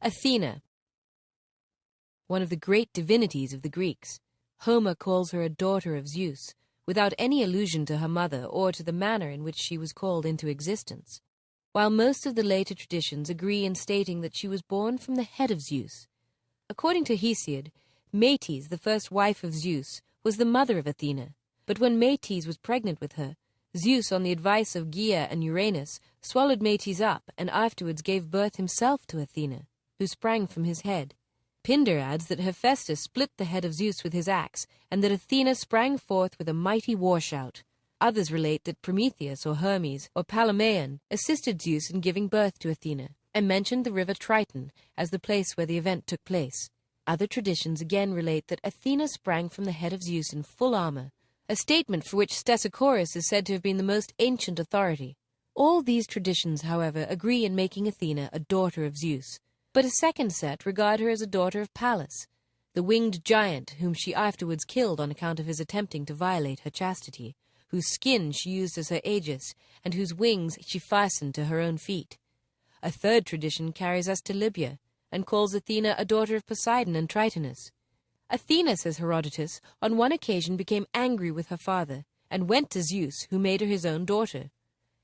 Athena, one of the great divinities of the Greeks. Homer calls her a daughter of Zeus, without any allusion to her mother or to the manner in which she was called into existence, while most of the later traditions agree in stating that she was born from the head of Zeus. According to Hesiod, Metis, the first wife of Zeus, was the mother of Athena, but when Metis was pregnant with her, Zeus, on the advice of Gaia and Uranus, swallowed Metis up and afterwards gave birth himself to Athena, who sprang from his head. Pindar adds that Hephaestus split the head of Zeus with his axe, and that Athena sprang forth with a mighty war-shout. Others relate that Prometheus or Hermes or Palameon assisted Zeus in giving birth to Athena, and mentioned the river Triton as the place where the event took place. Other traditions again relate that Athena sprang from the head of Zeus in full armor, a statement for which Stesichorus is said to have been the most ancient authority. All these traditions, however, agree in making Athena a daughter of Zeus, but a second set regard her as a daughter of Pallas, the winged giant whom she afterwards killed on account of his attempting to violate her chastity, whose skin she used as her aegis, and whose wings she fastened to her own feet. A third tradition carries us to Libya, and calls Athena a daughter of Poseidon and Tritonus. Athena, says Herodotus, on one occasion became angry with her father, and went to Zeus, who made her his own daughter.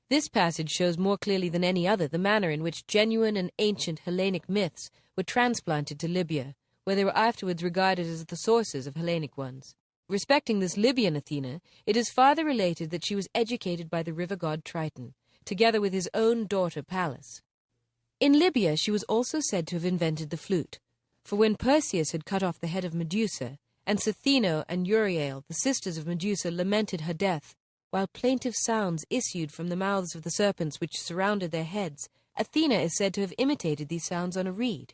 This passage shows more clearly than any other the manner in which genuine and ancient Hellenic myths were transplanted to Libya, where they were afterwards regarded as the sources of Hellenic ones. Respecting this Libyan Athena, it is farther related that she was educated by the river god Triton, together with his own daughter Pallas. In Libya she was also said to have invented the flute, for when Perseus had cut off the head of Medusa, and Citheno and Uriel, the sisters of Medusa, lamented her death, while plaintive sounds issued from the mouths of the serpents which surrounded their heads, Athena is said to have imitated these sounds on a reed.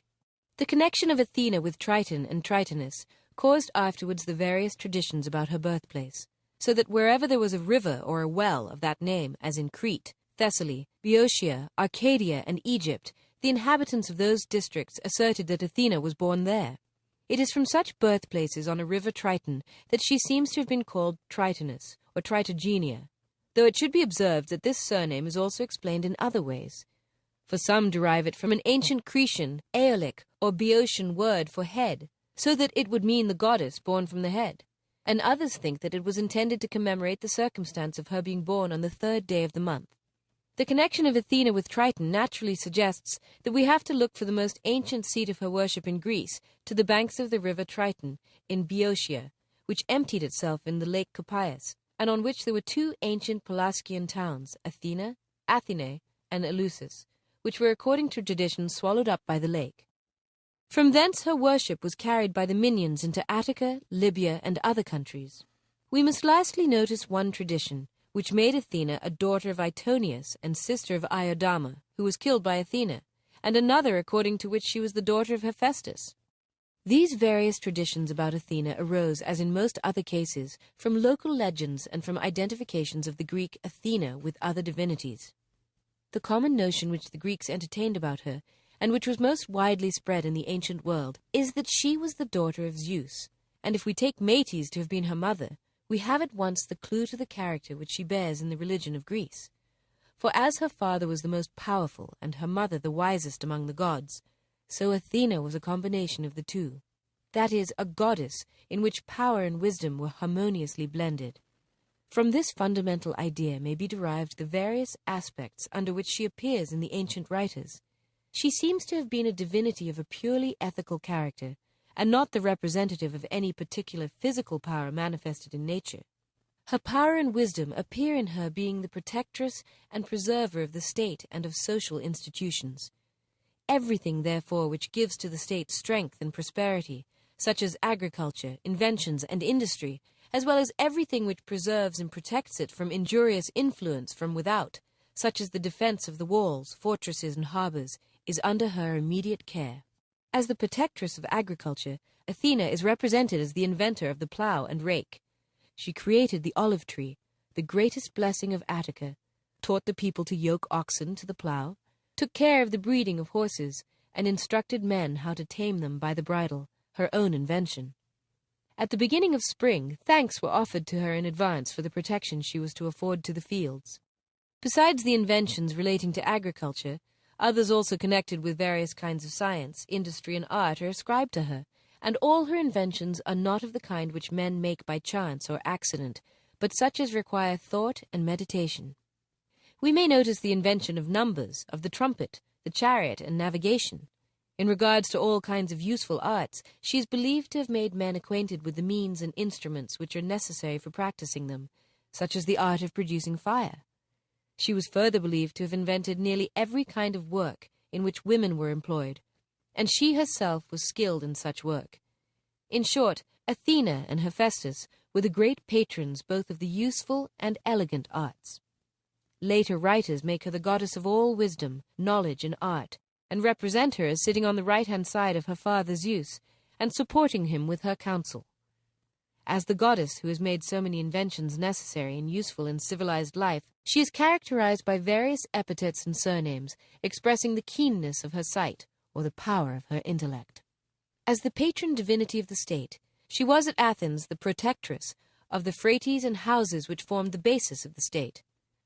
The connection of Athena with Triton and Tritonus caused afterwards the various traditions about her birthplace, so that wherever there was a river or a well of that name, as in Crete, Thessaly, Boeotia, Arcadia, and Egypt, the inhabitants of those districts asserted that Athena was born there. It is from such birthplaces on a river Triton that she seems to have been called Tritonus, or Tritogenia, though it should be observed that this surname is also explained in other ways. For some derive it from an ancient Cretan, Aeolic, or Boeotian word for head, so that it would mean the goddess born from the head, and others think that it was intended to commemorate the circumstance of her being born on the third day of the month. The connection of Athena with Triton naturally suggests that we have to look for the most ancient seat of her worship in Greece to the banks of the river Triton in Boeotia, which emptied itself in the lake Copias, and on which there were two ancient Pelasgian towns, Athena, Athene, and Eleusis, which were according to tradition swallowed up by the lake. From thence her worship was carried by the Minyans into Attica, Libya, and other countries. We must lastly notice one tradition, which made Athena a daughter of Itonius and sister of Iodama, who was killed by Athena, and another according to which she was the daughter of Hephaestus. These various traditions about Athena arose, as in most other cases, from local legends and from identifications of the Greek Athena with other divinities. The common notion which the Greeks entertained about her, and which was most widely spread in the ancient world, is that she was the daughter of Zeus, and if we take Metis to have been her mother, we have at once the clue to the character which she bears in the religion of Greece. For as her father was the most powerful and her mother the wisest among the gods, so Athena was a combination of the two, that is, a goddess in which power and wisdom were harmoniously blended. From this fundamental idea may be derived the various aspects under which she appears in the ancient writers. She seems to have been a divinity of a purely ethical character, and not the representative of any particular physical power manifested in nature. Her power and wisdom appear in her being the protectress and preserver of the state and of social institutions. Everything, therefore, which gives to the state strength and prosperity, such as agriculture, inventions, and industry, as well as everything which preserves and protects it from injurious influence from without, such as the defense of the walls, fortresses, and harbors, is under her immediate care. As the protectress of agriculture, Athena is represented as the inventor of the plough and rake. She created the olive tree, the greatest blessing of Attica, taught the people to yoke oxen to the plough, took care of the breeding of horses, and instructed men how to tame them by the bridle, her own invention. At the beginning of spring, thanks were offered to her in advance for the protection she was to afford to the fields. Besides the inventions relating to agriculture, Others also connected with various kinds of science, industry, and art are ascribed to her, and all her inventions are not of the kind which men make by chance or accident, but such as require thought and meditation. We may notice the invention of numbers, of the trumpet, the chariot, and navigation. In regards to all kinds of useful arts, she is believed to have made men acquainted with the means and instruments which are necessary for practicing them, such as the art of producing fire. She was further believed to have invented nearly every kind of work in which women were employed, and she herself was skilled in such work. In short, Athena and Hephaestus were the great patrons both of the useful and elegant arts. Later writers make her the goddess of all wisdom, knowledge, and art, and represent her as sitting on the right-hand side of her father Zeus, and supporting him with her counsel. As the goddess who has made so many inventions necessary and useful in civilized life, she is characterized by various epithets and surnames, expressing the keenness of her sight or the power of her intellect. As the patron divinity of the state, she was at Athens the protectress of the phrates and houses which formed the basis of the state.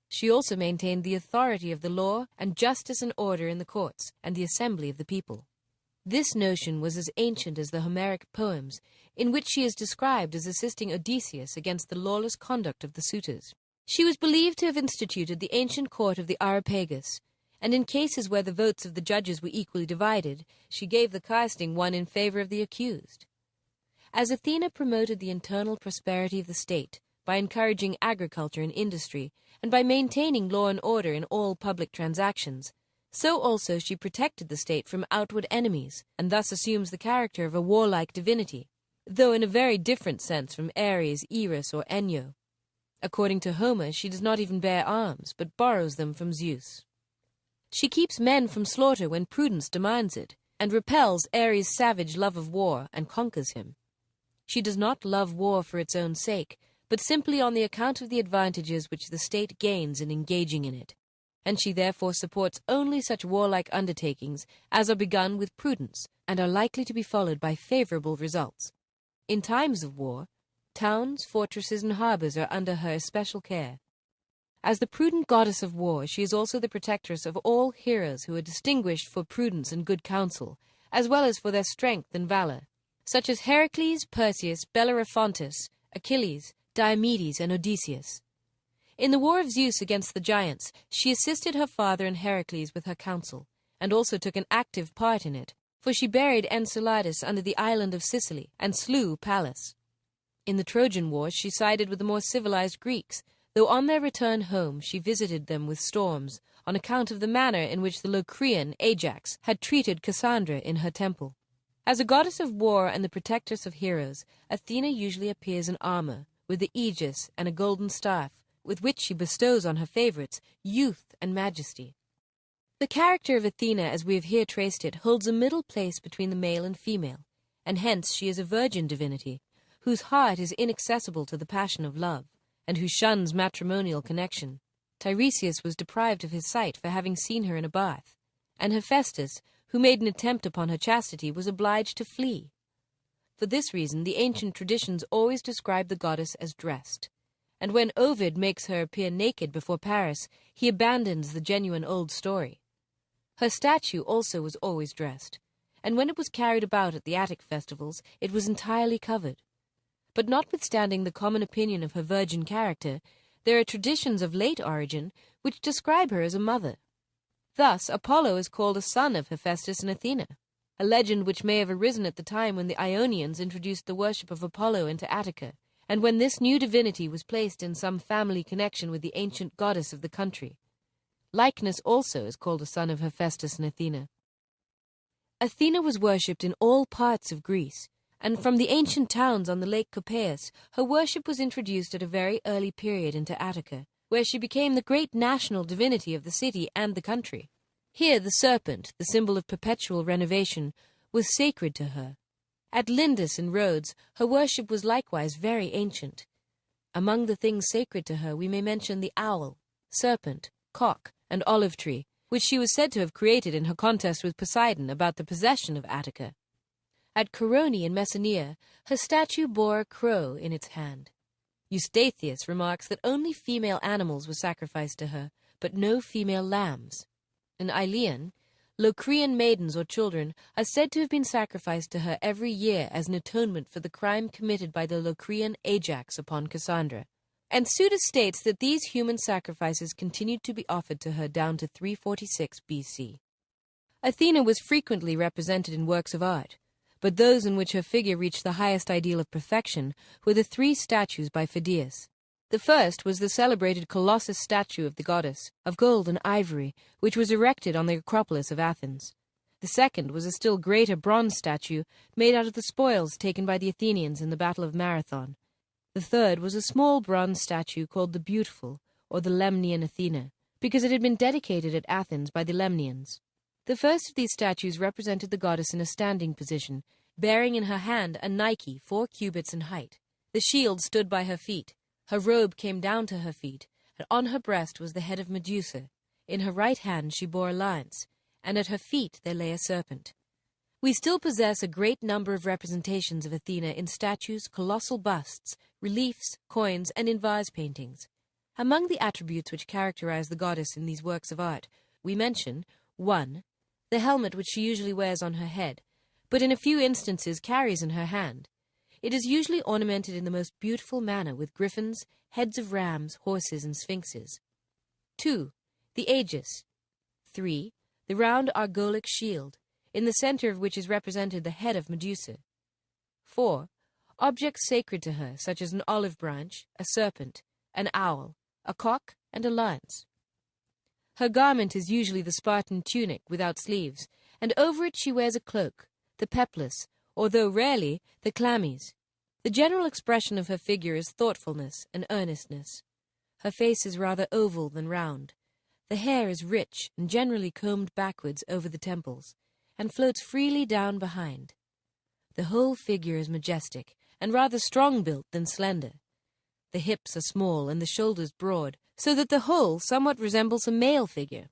She also maintained the authority of the law and justice and order in the courts and the assembly of the people. This notion was as ancient as the Homeric poems, in which she is described as assisting Odysseus against the lawless conduct of the suitors. She was believed to have instituted the ancient court of the Areopagus, and in cases where the votes of the judges were equally divided, she gave the casting one in favor of the accused. As Athena promoted the internal prosperity of the state by encouraging agriculture and industry, and by maintaining law and order in all public transactions, so also she protected the state from outward enemies, and thus assumes the character of a warlike divinity, though in a very different sense from Ares, Eris, or Enyo. According to Homer, she does not even bear arms, but borrows them from Zeus. She keeps men from slaughter when prudence demands it, and repels Ares' savage love of war and conquers him. She does not love war for its own sake, but simply on the account of the advantages which the state gains in engaging in it, and she therefore supports only such warlike undertakings as are begun with prudence and are likely to be followed by favorable results. In times of war, towns, fortresses, and harbors are under her especial care. As the prudent goddess of war, she is also the protectress of all heroes who are distinguished for prudence and good counsel, as well as for their strength and valor, such as Heracles, Perseus, Bellerophontus, Achilles, Diomedes, and Odysseus. In the war of Zeus against the giants, she assisted her father and Heracles with her counsel, and also took an active part in it, for she buried Enceladus under the island of Sicily, and slew Pallas. In the Trojan War she sided with the more civilized Greeks, though on their return home she visited them with storms, on account of the manner in which the Locrian Ajax had treated Cassandra in her temple. As a goddess of war and the protectress of heroes, Athena usually appears in armor, with the aegis and a golden staff, with which she bestows on her favorites youth and majesty. The character of Athena, as we have here traced it, holds a middle place between the male and female, and hence she is a virgin divinity, whose heart is inaccessible to the passion of love, and who shuns matrimonial connection. Tiresias was deprived of his sight for having seen her in a bath, and Hephaestus, who made an attempt upon her chastity, was obliged to flee. For this reason, the ancient traditions always describe the goddess as dressed, and when Ovid makes her appear naked before Paris, he abandons the genuine old story. Her statue also was always dressed, and when it was carried about at the Attic festivals, it was entirely covered. But notwithstanding the common opinion of her virgin character, there are traditions of late origin which describe her as a mother. Thus, Apollo is called a son of Hephaestus and Athena, a legend which may have arisen at the time when the Ionians introduced the worship of Apollo into Attica, and when this new divinity was placed in some family connection with the ancient goddess of the country. Lycnus also is called a son of Hephaestus and Athena. Athena was worshipped in all parts of Greece, and from the ancient towns on the lake Copaeus, her worship was introduced at a very early period into Attica, where she became the great national divinity of the city and the country. Here the serpent, the symbol of perpetual renovation, was sacred to her. At Lindus in Rhodes, her worship was likewise very ancient. Among the things sacred to her we may mention the owl, serpent, cock, and olive tree, which she was said to have created in her contest with Poseidon about the possession of Attica. At Corone in Messenia, her statue bore a crow in its hand. Eustathius remarks that only female animals were sacrificed to her, but no female lambs. In Aeolian, Locrian maidens or children are said to have been sacrificed to her every year as an atonement for the crime committed by the Locrian Ajax upon Cassandra. And Suda states that these human sacrifices continued to be offered to her down to 346 BC. Athena was frequently represented in works of art, but those in which her figure reached the highest ideal of perfection were the 3 statues by Phidias. The first was the celebrated Colossus statue of the goddess, of gold and ivory, which was erected on the Acropolis of Athens. The second was a still greater bronze statue made out of the spoils taken by the Athenians in the Battle of Marathon. The third was a small bronze statue called the Beautiful, or the Lemnian Athena, because it had been dedicated at Athens by the Lemnians. The first of these statues represented the goddess in a standing position, bearing in her hand a Nike 4 cubits in height. The shield stood by her feet. Her robe came down to her feet, and on her breast was the head of Medusa. In her right hand she bore a lance, and at her feet there lay a serpent. We still possess a great number of representations of Athena in statues, colossal busts, reliefs, coins, and in vase paintings. Among the attributes which characterize the goddess in these works of art, we mention 1. The helmet which she usually wears on her head, but in a few instances carries in her hand. It is usually ornamented in the most beautiful manner with griffins, heads of rams, horses, and sphinxes. 2. The aegis. 3. The round argolic shield, in the center of which is represented the head of Medusa. 4. Objects sacred to her, such as an olive branch, a serpent, an owl, a cock, and a lance. Her garment is usually the Spartan tunic without sleeves, and over it she wears a cloak, the peplus, or though rarely, the chlamys. The general expression of her figure is thoughtfulness and earnestness. Her face is rather oval than round. The hair is rich and generally combed backwards over the temples, and floats freely down behind. The whole figure is majestic, and rather strong-built than slender. The hips are small and the shoulders broad, so that the whole somewhat resembles a male figure.